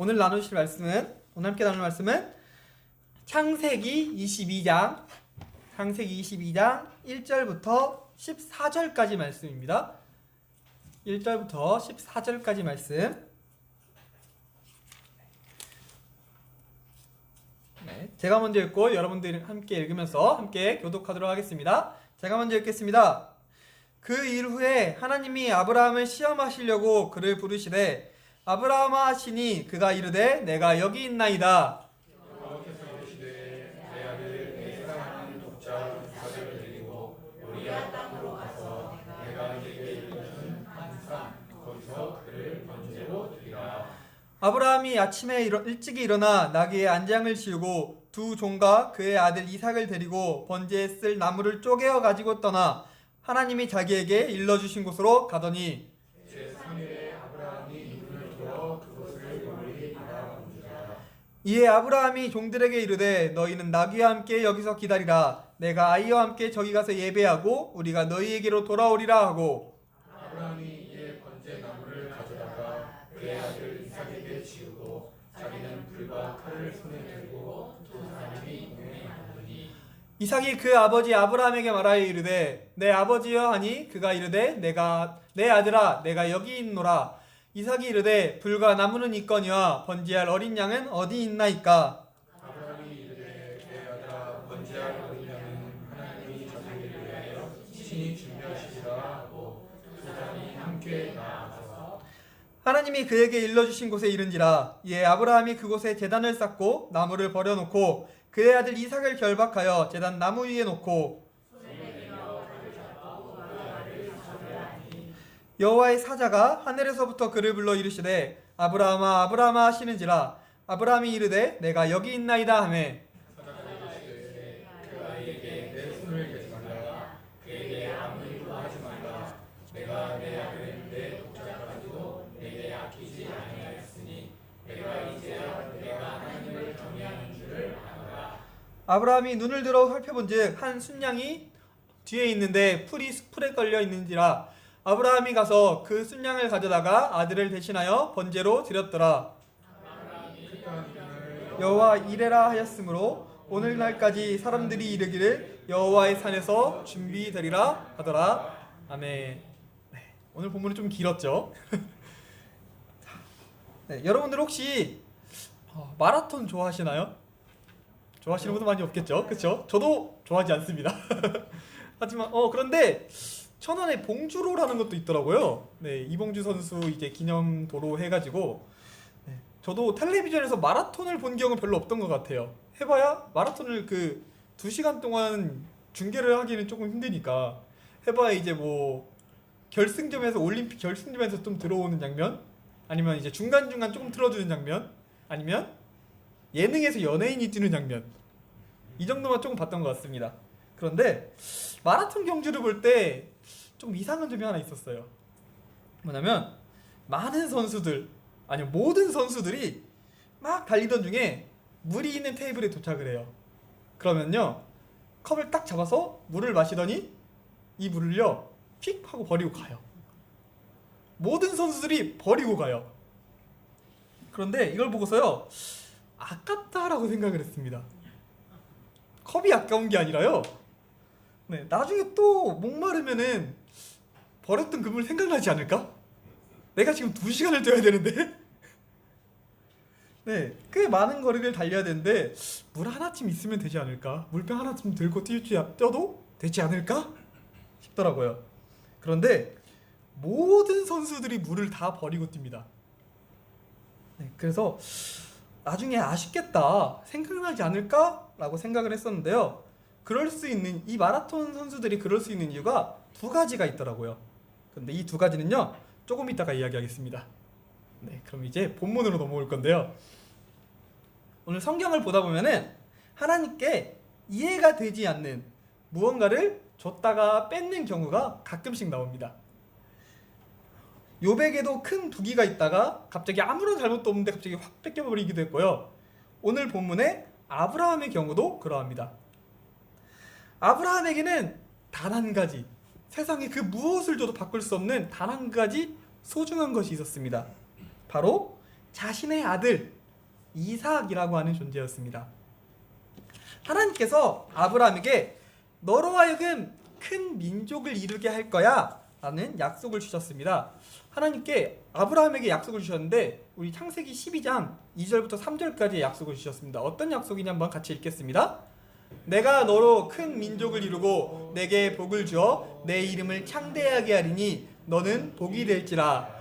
오늘 함께 나눌 말씀은 창세기 22장 1절부터 14절까지 말씀입니다. 1절부터 14절까지 말씀. 제가 먼저 읽고 여러분들이 함께 읽으면서 함께 교독하도록 하겠습니다. 제가 먼저 읽겠습니다. 그 일 후에 하나님이 아브라함을 시험하시려고 그를 부르시되 아브라함아 하시니 그가 이르되 내가 여기 있나이다. 여호와께서 이르시되 내 아들 내 사랑하는 독자 이삭을 데리고 모리아 땅으로 가서 내가 네게 이르는 한 산 거기서 그를 번제로 드리라. 아브라함이 아침에 일찍이 일어나 나귀의 안장을 지우고 두 종과 그의 아들 이삭을 데리고 번제에 쓸 나무를 쪼개어 가지고 떠나 하나님이 자기에게 일러주신 곳으로 가더니 제3일에 아브라함이 눈을 들어 그곳을 멀리 바라본지라. 이에 아브라함이 종들에게 이르되 너희는 나귀와 함께 여기서 기다리라. 내가 아이와 함께 저기 가서 예배하고 우리가 너희에게로 돌아오리라 하고 아브라함이 이에 번제 나무를 가져다가 그의 아들 이삭에게 지우고 자기는 불과 칼을 손에 들고 두 사람이 눈에 보더니 이삭이 그 아버지 아브라함에게 말하여 이르되 내 아버지여 하니 그가 이르되 내 아들아 내가 여기 있노라. 이삭이 이르되 불과 나무는 있거니와 번제할 어린 양은 어디 있나이까. 아브라함이 이르되 내 아들아 번제할 어린 양은 하나님이 자기를 위하여 친히 준비하시리라 하고 두 사람이 함께 나아가서 하나님이 그에게 일러주신 곳에 이른지라. 이에 아브라함이 그곳에 제단을 쌓고 나무를 버려놓고 그의 아들 이삭을 결박하여 제단 나무 위에 놓고 여호와의 사자가 하늘에서부터 그를 불러 이르시되 아브라함아 아브라함아 하시는지라. 아브라함이 이르되 내가 여기 있나이다 하매 사자가 이르시되 그 아이에게 내 손을 대지 말라. 그에게 아무 일도 하지 말라. 내가 내 아들 내 독자까지도 내게 아끼지 아니하였으니 내가 이제야 내가 하나님을 경외하는 줄을 아노라. 아브라함이 눈을 들어 살펴본즉 한 순양이 뒤에 있는데 풀이 풀에 걸려 있는지라. 아브라함이 가서 그 순양을 가져다가 아들을 대신하여 번제로 드렸더라. 여호와 이레라 하였으므로 오늘날까지 사람들이 이르기를 여호와의 산에서 준비되리라 하더라. 아멘. 네, 오늘 본문은 좀 길었죠. 네, 여러분들 혹시 마라톤 좋아하시나요? 좋아하시는 분도 많이 없겠죠, 그렇죠? 저도 좋아하지 않습니다. 하지만 그런데 천안에 봉주로라는 것도 있더라고요. 네, 이봉주 선수 이제 기념도로 해가지고 저도 텔레비전에서 마라톤을 본 경우는 별로 없던 것 같아요. 해봐야 마라톤을 그 2시간 동안 중계를 하기는 조금 힘드니까 해봐야 이제 뭐 결승점에서 올림픽 결승점에서 좀 들어오는 장면, 아니면 이제 중간중간 조금 틀어주는 장면, 아니면 예능에서 연예인이 뛰는 장면, 이 정도만 조금 봤던 것 같습니다. 그런데 마라톤 경주를 볼 때 좀 이상한 점이 하나 있었어요. 뭐냐면 많은 선수들, 아니면 모든 선수들이 막 달리던 중에 물이 있는 테이블에 도착을 해요. 그러면요 컵을 딱 잡아서 물을 마시더니 이 물을요 픽 하고 버리고 가요. 모든 선수들이 버리고 가요. 그런데 이걸 보고서요 아깝다라고 생각을 했습니다. 컵이 아까운 게 아니라요, 네, 나중에 또 목마르면은 버렸던 그 물 생각나지 않을까? 내가 지금 2시간을 뛰어야 되는데 네, 꽤 많은 거리를 달려야 되는데 물 하나쯤 있으면 되지 않을까? 물병 하나쯤 들고 뛰어도 되지 않을까? 싶더라고요. 그런데 모든 선수들이 물을 다 버리고 뜁니다. 네, 그래서 나중에 아쉽겠다, 생각나지 않을까? 라고 생각을 했었는데요. 그럴 수 있는, 이 마라톤 선수들이 그럴 수 있는 이유가 두 가지가 있더라고요. 근데 이 두 가지는요 조금 이따가 이야기하겠습니다. 네, 그럼 이제 본문으로 넘어올 건데요. 오늘 성경을 보다 보면은 하나님께 이해가 되지 않는 무언가를 줬다가 뺏는 경우가 가끔씩 나옵니다. 욥에게도 큰 부귀가 있다가 갑자기 아무런 잘못도 없는데 갑자기 확 뺏겨버리기도 했고요. 오늘 본문의 아브라함의 경우도 그러합니다. 아브라함에게는 단 한 가지, 세상에 그 무엇을 줘도 바꿀 수 없는 단 한 가지 소중한 것이 있었습니다. 바로 자신의 아들 이삭이라고 하는 존재였습니다. 하나님께서 아브라함에게 너로 하여금 큰 민족을 이루게 할 거야 라는 약속을 주셨습니다. 하나님께 아브라함에게 약속을 주셨는데 우리 창세기 12장 2절부터 3절까지의 약속을 주셨습니다. 어떤 약속이냐 한번 같이 읽겠습니다. 내가 너로 큰 민족을 이루고 내게 복을 주어 내 이름을 창대하게 하리니 너는 복이 될지라.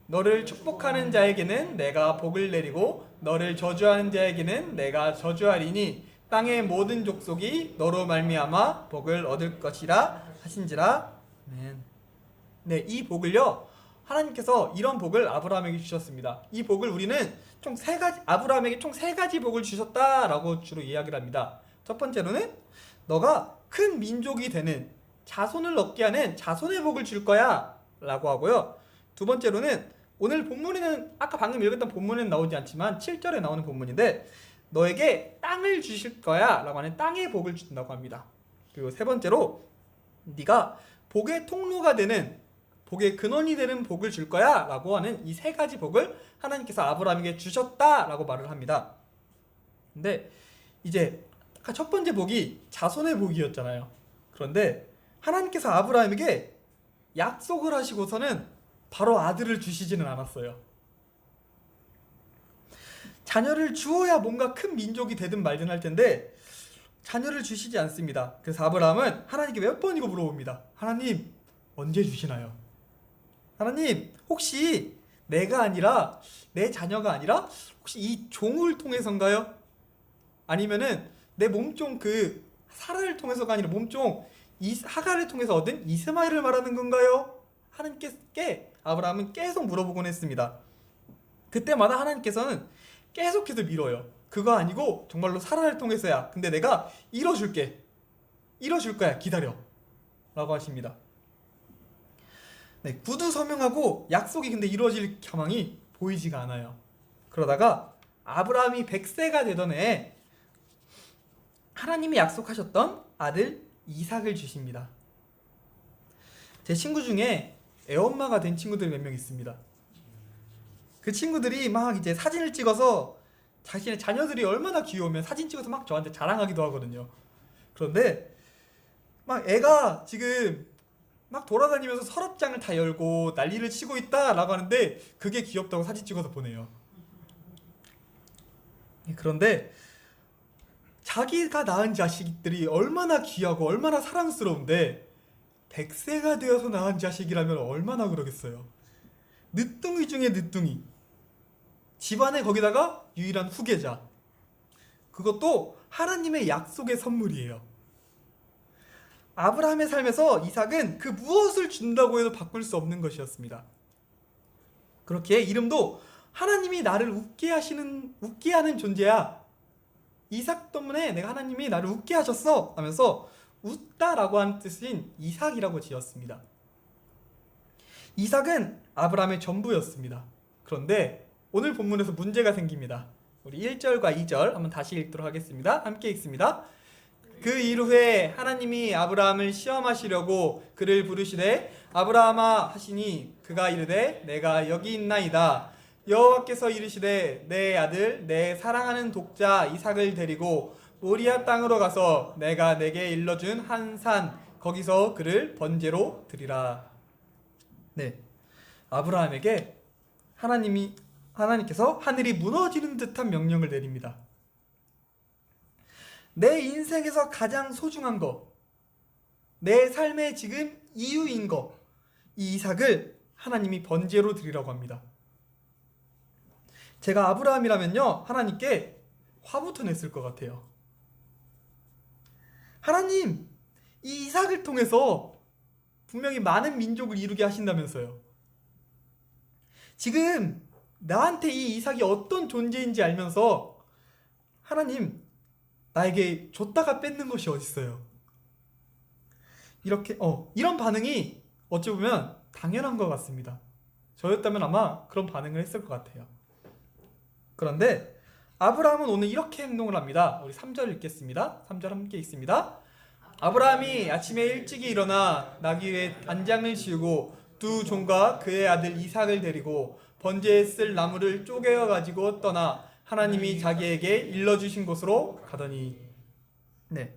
너를 축복하는 자에게는 내가 복을 내리고 너를 저주하는 자에게는 내가 저주하리니 땅의 모든 족속이 너로 말미암아 복을 얻을 것이라 하신지라. 네, 이 복을요 하나님께서 이런 복을 아브라함에게 주셨습니다. 이 복을 우리는 총 세 가지, 아브라함에게 총 세 가지 복을 주셨다라고 주로 이야기를 합니다. 첫 번째로는 너가 큰 민족이 되는 자손을 얻게 하는 자손의 복을 줄 거야 라고 하고요. 두 번째로는 오늘 본문에는 아까 방금 읽었던 본문에는 나오지 않지만 7절에 나오는 본문인데 너에게 땅을 주실 거야 라고 하는 땅의 복을 준다고 합니다. 그리고 세 번째로 네가 복의 통로가 되는, 복의 근원이 되는 복을 줄 거야 라고 하는 이 세 가지 복을 하나님께서 아브라함에게 주셨다 라고 말을 합니다. 근데 이제 아까 첫 번째 복이 자손의 복이었잖아요. 그런데 하나님께서 아브라함에게 약속을 하시고서는 바로 아들을 주시지는 않았어요. 자녀를 주어야 뭔가 큰 민족이 되든 말든 할 텐데 자녀를 주시지 않습니다. 그래서 아브라함은 하나님께 몇 번이고 물어봅니다. 하나님, 언제 주시나요? 하나님, 혹시 내가 아니라, 내 자녀가 아니라 혹시 이 종을 통해서인가요? 아니면은 내 몸종 그 사라를 통해서가 아니라 몸종 이 하갈을 통해서 얻은 이스마엘을 말하는 건가요? 하나님께 아브라함은 계속 물어보곤 했습니다. 그때마다 하나님께서는 계속해서 밀어요. 그거 아니고 정말로 사라를 통해서야. 근데 내가 이뤄줄게. 이뤄줄 거야. 기다려. 라고 하십니다. 네, 구두 서명하고 약속이 근데 이루어질 가망이 보이지가 않아요. 그러다가 아브라함이 100세가 되던 해에 하나님이 약속하셨던 아들 이삭을 주십니다. 제 친구 중에 애엄마가 된 친구들이 몇 명 있습니다. 그 친구들이 막 이제 사진을 찍어서 자신의 자녀들이 얼마나 귀여우면 사진 찍어서 막 저한테 자랑하기도 하거든요. 그런데 막 애가 지금 막 돌아다니면서 서랍장을 다 열고 난리를 치고 있다라고 하는데 그게 귀엽다고 사진 찍어서 보내요. 그런데 자기가 낳은 자식들이 얼마나 귀하고 얼마나 사랑스러운데 100세가 되어서 낳은 자식이라면 얼마나 그러겠어요. 늦둥이 중에 늦둥이. 집안에 거기다가 유일한 후계자. 그것도 하나님의 약속의 선물이에요. 아브라함의 삶에서 이삭은 그 무엇을 준다고 해도 바꿀 수 없는 것이었습니다. 그렇게 이름도 하나님이 나를 웃게 하는 존재야. 이삭 때문에 내가 하나님이 나를 웃게 하셨어 하면서 웃다라고 하는 뜻인 이삭이라고 지었습니다. 이삭은 아브라함의 전부였습니다. 그런데 오늘 본문에서 문제가 생깁니다. 우리 1절과 2절 한번 다시 읽도록 하겠습니다. 함께 읽습니다. 그 이후에 하나님이 아브라함을 시험하시려고 그를 부르시되 아브라함아 하시니 그가 이르되 내가 여기 있나이다. 여호와께서 이르시되 내 아들 내 사랑하는 독자 이삭을 데리고 모리아 땅으로 가서 내가 내게 일러준 한 산 거기서 그를 번제로 드리라. 네, 아브라함에게 하나님께서 하늘이 무너지는 듯한 명령을 내립니다. 내 인생에서 가장 소중한 거, 내 삶의 지금 이유인 거, 이 이삭을 하나님이 번제로 드리라고 합니다. 제가 아브라함이라면요 하나님께 화부터 냈을 것 같아요. 하나님, 이 이삭을 통해서 분명히 많은 민족을 이루게 하신다면서요. 지금 나한테 이 이삭이 어떤 존재인지 알면서 하나님 나에게 줬다가 뺏는 것이 어딨어요. 이런 반응이 어찌 보면 당연한 것 같습니다. 저였다면 아마 그런 반응을 했을 것 같아요. 그런데 아브라함은 오늘 이렇게 행동을 합니다. 우리 3절 읽겠습니다. 3절 함께 읽습니다. 아브라함이 아침에 일찍이 일어나 나귀 위에 단장을 씌우고 두 종과 그의 아들 이삭을 데리고 번제에 쓸 나무를 쪼개어 가지고 떠나 하나님이 자기에게 일러주신 곳으로 가더니. 네,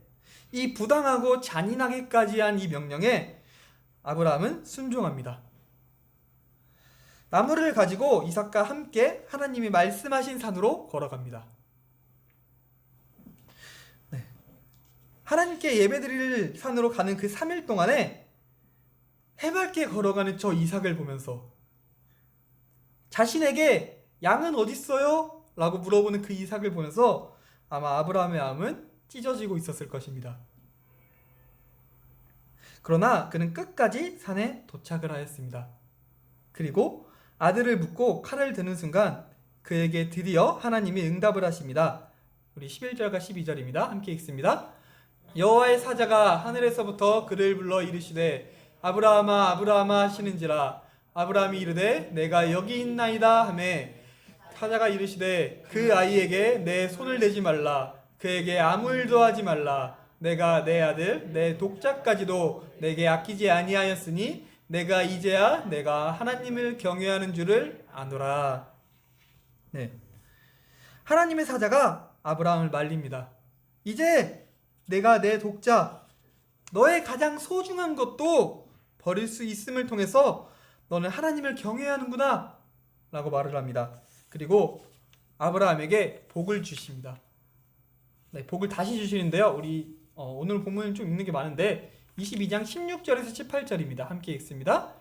이 부당하고 잔인하게까지 한 이 명령에 아브라함은 순종합니다. 나무를 가지고 이삭과 함께 하나님이 말씀하신 산으로 걸어갑니다. 네. 하나님께 예배드릴 산으로 가는 그 3일 동안에 해맑게 걸어가는 저 이삭을 보면서 자신에게 양은 어딨어요? 라고 물어보는 그 이삭을 보면서 아마 아브라함의 마음은 찢어지고 있었을 것입니다. 그러나 그는 끝까지 산에 도착을 하였습니다. 그리고 아들을 묻고 칼을 드는 순간 그에게 드디어 하나님이 응답을 하십니다. 우리 11절과 12절입니다. 함께 읽습니다. 여호와의 사자가 하늘에서부터 그를 불러 이르시되 아브라함아 아브라함아 하시는지라. 아브라함이 이르되 내가 여기 있나이다 하매 사자가 이르시되 그 아이에게 내 손을 대지 말라. 그에게 아무 일도 하지 말라. 내가 내 아들 내 독자까지도 내게 아끼지 아니하였으니 내가 이제야 내가 하나님을 경외하는 줄을 아노라. 네, 하나님의 사자가 아브라함을 말립니다. 이제 내가 내 독자 너의 가장 소중한 것도 버릴 수 있음을 통해서 너는 하나님을 경외하는구나 라고 말을 합니다. 그리고 아브라함에게 복을 주십니다. 네, 복을 다시 주시는데요. 우리 오늘 본문을 좀 읽는 게 많은데 22장 16절에서 18절입니다. 함께 읽습니다.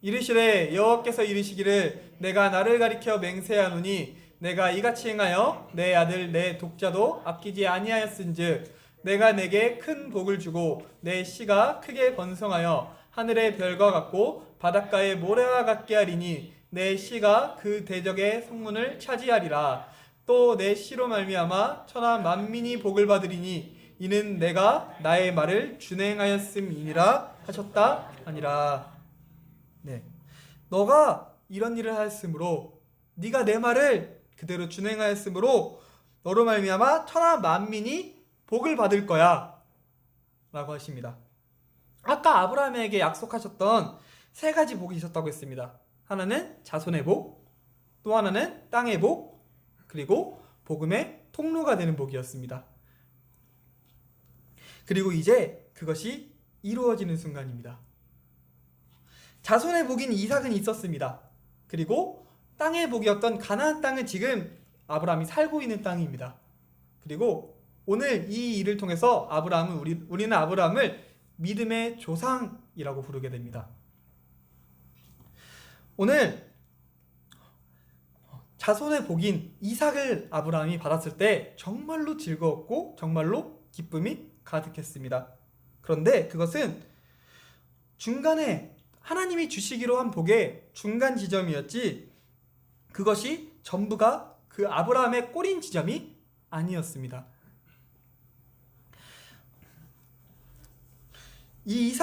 이르시되 여호와께서 이르시기를 내가 나를 가리켜 맹세하노니 내가 이같이 행하여 내 아들 내 독자도 아끼지 아니하였은즉 내가 내게 큰 복을 주고 내 씨가 크게 번성하여 하늘의 별과 같고 바닷가의 모래와 같게 하리니 내 씨가 그 대적의 성문을 차지하리라. 또 내 씨로 말미암아 천하 만민이 복을 받으리니 이는 내가 나의 말을 준행하였음이니라 하셨다 아니라. 네, 너가 이런 일을 하였으므로 네가 내 말을 그대로 준행하였으므로 너로 말미암아 천하 만민이 복을 받을 거야 라고 하십니다. 아까 아브라함에게 약속하셨던 3가지 복이 있었다고 했습니다. 하나는 자손의 복, 또 하나는 땅의 복, 그리고 복음의 통로가 되는 복이었습니다. 그리고 이제 그것이 이루어지는 순간입니다. 자손의 복인 이삭은 있었습니다. 그리고 땅의 복이었던 가나안 땅은 지금 아브라함이 살고 있는 땅입니다. 그리고 오늘 이 일을 통해서 우리는 아브라함을 믿음의 조상이라고 부르게 됩니다. 오늘 자손의 복인 이삭을 아브라함이 받았을 때 정말로 즐거웠고 정말로 기쁨이 가득했습니다. 그런데 그것은 중간에 하나님이 주시기로 한 복의 중간 지점이었지 그것이 전부가 그 아브라함의 꼬린 지점이 아니었습니다. 이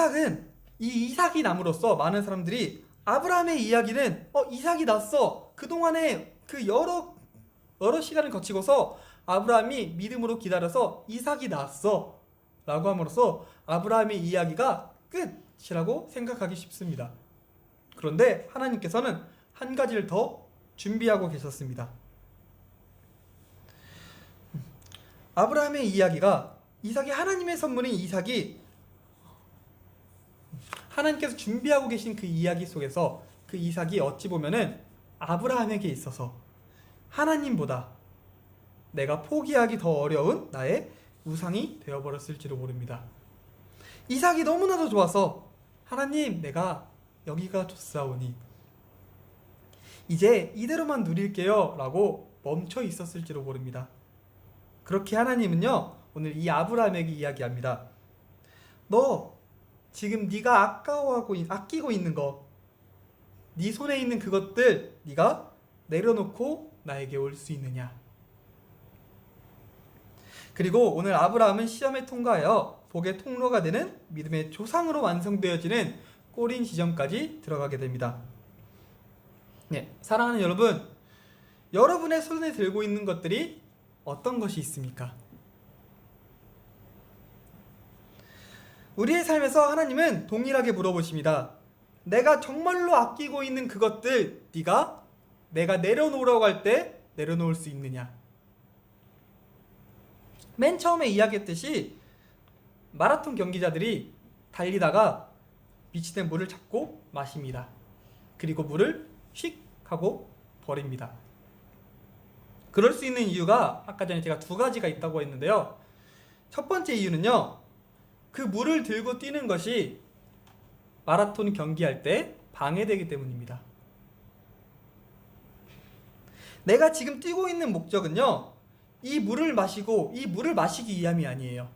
이삭이 남으로써 많은 사람들이 아브라함의 이야기는 이삭이 났어. 그동안에 그 여러 시간을 거치고서 아브라함이 믿음으로 기다려서 이삭이 났어 라고 함으로써 아브라함의 이야기가 끝이라고 생각하기 쉽습니다. 그런데 하나님께서는 한 가지를 더 준비하고 계셨습니다. 아브라함의 이야기가 이삭이 하나님의 선물인 이삭이 하나님께서 준비하고 계신 그 이야기 속에서 그 이삭이 어찌 보면은 아브라함에게 있어서 하나님보다 내가 포기하기 더 어려운 나의 우상이 되어버렸을지도 모릅니다. 이삭이 너무나도 좋아서 하나님 내가 여기가 좋사오니 이제 이대로만 누릴게요 라고 멈춰 있었을지도 모릅니다. 그렇게 하나님은요 오늘 이 아브라함에게 이야기합니다. 너 지금 네가 아끼고 있는 거, 네 손에 있는 그것들 네가 내려놓고 나에게 올 수 있느냐. 그리고 오늘 아브라함은 시험에 통과하여 복의 통로가 되는 믿음의 조상으로 완성되어지는 꼬린 지점까지 들어가게 됩니다. 네, 사랑하는 여러분, 여러분의 손에 들고 있는 것들이 어떤 것이 있습니까? 우리의 삶에서 하나님은 동일하게 물어보십니다. 내가 정말로 아끼고 있는 그것들 네가 내가 내려놓으라고 할 때 내려놓을 수 있느냐. 맨 처음에 이야기했듯이 마라톤 경기자들이 달리다가 비치된 물을 잡고 마십니다. 그리고 물을 휙 하고 버립니다. 그럴 수 있는 이유가 아까 전에 제가 두 가지가 있다고 했는데요. 첫 번째 이유는요, 그 물을 들고 뛰는 것이 마라톤 경기할 때 방해되기 때문입니다. 내가 지금 뛰고 있는 목적은요, 이 물을 마시고 이 물을 마시기 위함이 아니에요.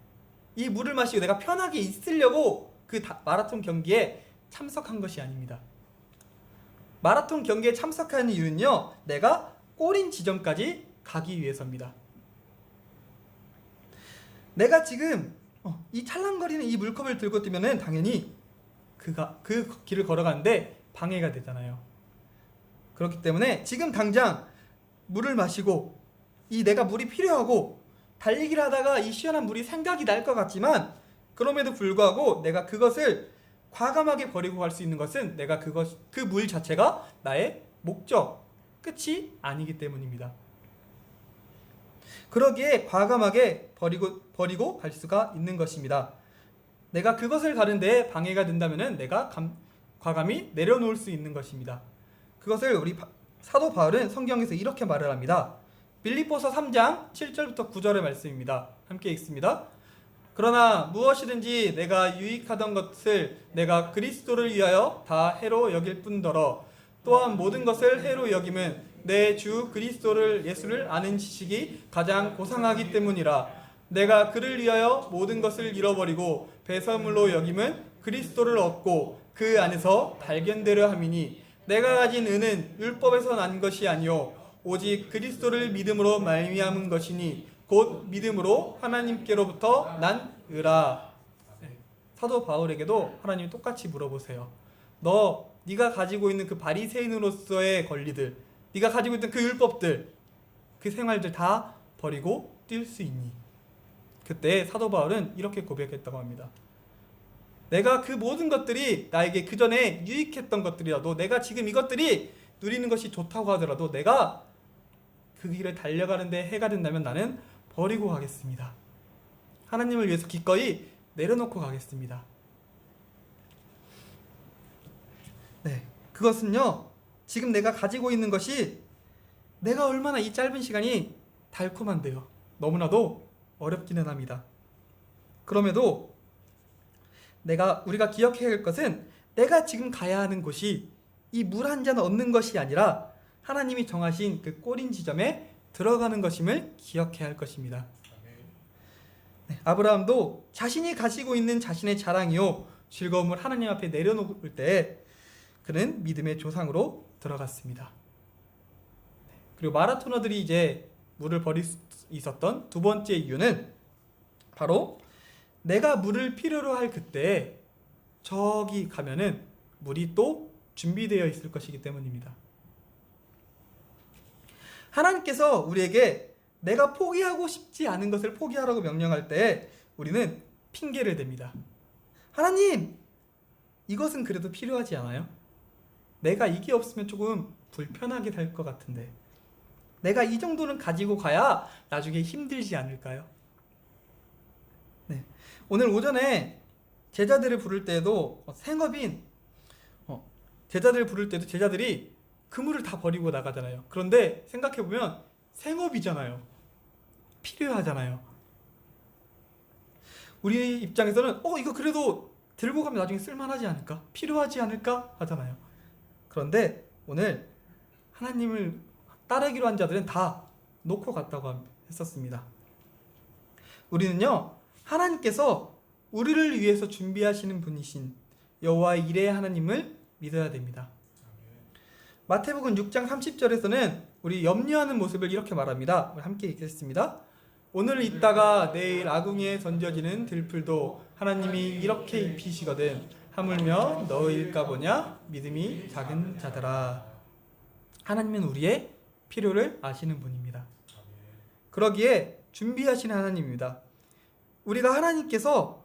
이 물을 마시고 내가 편하게 있으려고 그 마라톤 경기에 참석한 것이 아닙니다. 마라톤 경기에 참석하는 이유는요, 내가 골인 지점까지 가기 위해서입니다. 내가 지금 이 찰랑거리는 이 물컵을 들고 뛰면은 당연히 그 길을 걸어가는데 방해가 되잖아요. 그렇기 때문에 지금 당장 물을 마시고 이 내가 물이 필요하고 달리기를 하다가 이 시원한 물이 생각이 날 것 같지만 그럼에도 불구하고 내가 그것을 과감하게 버리고 갈 수 있는 것은 내가 그 물 자체가 나의 목적, 끝이 아니기 때문입니다. 그러기에 과감하게 버리고 갈 수가 있는 것입니다. 내가 그것을 가는데 방해가 된다면 내가 과감히 내려놓을 수 있는 것입니다. 그것을 우리 사도 바울은 성경에서 이렇게 말을 합니다. 빌립보서 3장 7절부터 9절의 말씀입니다. 함께 읽습니다. 그러나 무엇이든지 내가 유익하던 것을 내가 그리스도를 위하여 다 해로 여길 뿐더러 또한 모든 것을 해로 여김은 내 주 그리스도를 예수를 아는 지식이 가장 고상하기 때문이라. 내가 그를 위하여 모든 것을 잃어버리고 배설물로 여김은 그리스도를 얻고 그 안에서 발견되려 함이니 내가 가진 은은 율법에서 난 것이 아니요 오직 그리스도를 믿음으로 말미암은 것이니 곧 믿음으로 하나님께로부터 난 의라. 사도 바울에게도 하나님이 똑같이 물어보세요. 네가 가지고 있는 그 바리새인으로서의 권리들, 네가 가지고 있던 그 율법들, 그 생활들 다 버리고 뛸 수 있니? 그때 사도 바울은 이렇게 고백했다고 합니다. 내가 그 모든 것들이 나에게 그 전에 유익했던 것들이라도, 내가 지금 이것들이 누리는 것이 좋다고 하더라도 내가 그 길을 달려가는데 해가 된다면 나는 버리고 가겠습니다. 하나님을 위해서 기꺼이 내려놓고 가겠습니다. 네, 그것은요, 지금 내가 가지고 있는 것이 내가 얼마나 이 짧은 시간이 달콤한데요. 너무나도 어렵기는 합니다. 그럼에도 우리가 기억해야 할 것은 내가 지금 가야 하는 곳이 이 물 한 잔 얻는 것이 아니라 하나님이 정하신 그 골인 지점에 들어가는 것임을 기억해야 할 것입니다. 네, 아브라함도 자신이 가지고 있는 자신의 자랑이요 즐거움을 하나님 앞에 내려놓을 때 그는 믿음의 조상으로 들어갔습니다. 그리고 마라토너들이 이제 물을 버릴 수 있었던 두 번째 이유는 바로 내가 물을 필요로 할 그때 저기 가면은 물이 또 준비되어 있을 것이기 때문입니다. 하나님께서 우리에게 내가 포기하고 싶지 않은 것을 포기하라고 명령할 때 우리는 핑계를 댑니다. 하나님, 이것은 그래도 필요하지 않아요? 내가 이게 없으면 조금 불편하게 될 것 같은데 내가 이 정도는 가지고 가야 나중에 힘들지 않을까요? 네. 오늘 오전에 제자들을 부를 때도 제자들을 부를 때도 제자들이 그물을 다 버리고 나가잖아요. 그런데 생각해보면 생업이잖아요. 필요하잖아요. 우리 입장에서는 이거 그래도 들고 가면 나중에 쓸만하지 않을까? 필요하지 않을까? 하잖아요. 그런데 오늘 하나님을 따르기로 한 자들은 다 놓고 갔다고 했었습니다. 우리는요, 하나님께서 우리를 위해서 준비하시는 분이신 여호와의 일의 하나님을 믿어야 됩니다. 마태복음 6장 30절에서는 우리 염려하는 모습을 이렇게 말합니다. 함께 읽겠습니다. 오늘 있다가 내일 아궁이에 던져지는 들풀도 하나님이 이렇게 입히시거든 하물며 너일까 보냐 믿음이 작은 자들아. 하나님은 우리의 필요를 아시는 분입니다. 그러기에 준비하시는 하나님입니다. 우리가 하나님께서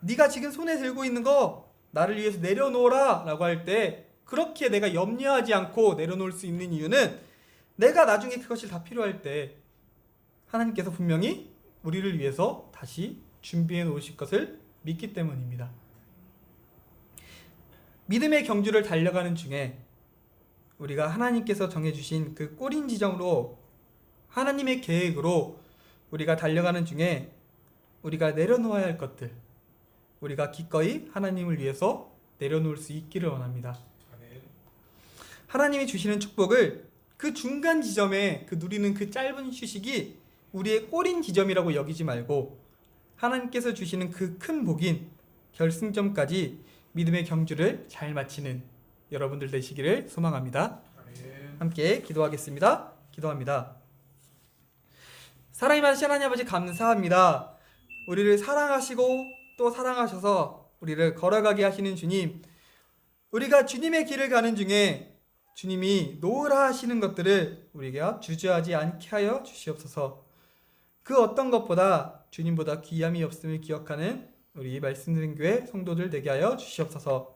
네가 지금 손에 들고 있는 거 나를 위해서 내려놓으라 라고 할 때 그렇게 내가 염려하지 않고 내려놓을 수 있는 이유는 내가 나중에 그것이 다 필요할 때 하나님께서 분명히 우리를 위해서 다시 준비해 놓으실 것을 믿기 때문입니다. 믿음의 경주를 달려가는 중에 우리가 하나님께서 정해주신 그 꼬린 지점으로 하나님의 계획으로 우리가 달려가는 중에 우리가 내려놓아야 할 것들, 우리가 기꺼이 하나님을 위해서 내려놓을 수 있기를 원합니다. 아멘. 하나님이 주시는 축복을 그 중간 지점에 그 누리는 그 짧은 휴식이 우리의 꼬린 지점이라고 여기지 말고 하나님께서 주시는 그 큰 복인 결승점까지 믿음의 경주를 잘 마치는 여러분들 되시기를 소망합니다. 아멘. 함께 기도하겠습니다. 기도합니다. 사랑이 많으신 하나님 아버지 감사합니다. 우리를 사랑하시고 또 사랑하셔서 우리를 걸어가게 하시는 주님, 우리가 주님의 길을 가는 중에 주님이 놓으라 하시는 것들을 우리가 주저하지 않게 하여 주시옵소서. 그 어떤 것보다 주님보다 귀함이 없음을 기억하는 우리 말씀 드린 교회 성도들 되게 하여 주시옵소서.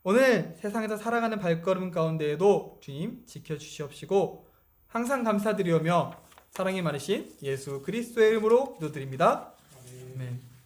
오늘 세상에서 살아가는 발걸음 가운데에도 주님 지켜주시옵시고 항상 감사드리오며 사랑이 많으신 예수 그리스도의 이름으로 기도드립니다. 아멘. 아멘.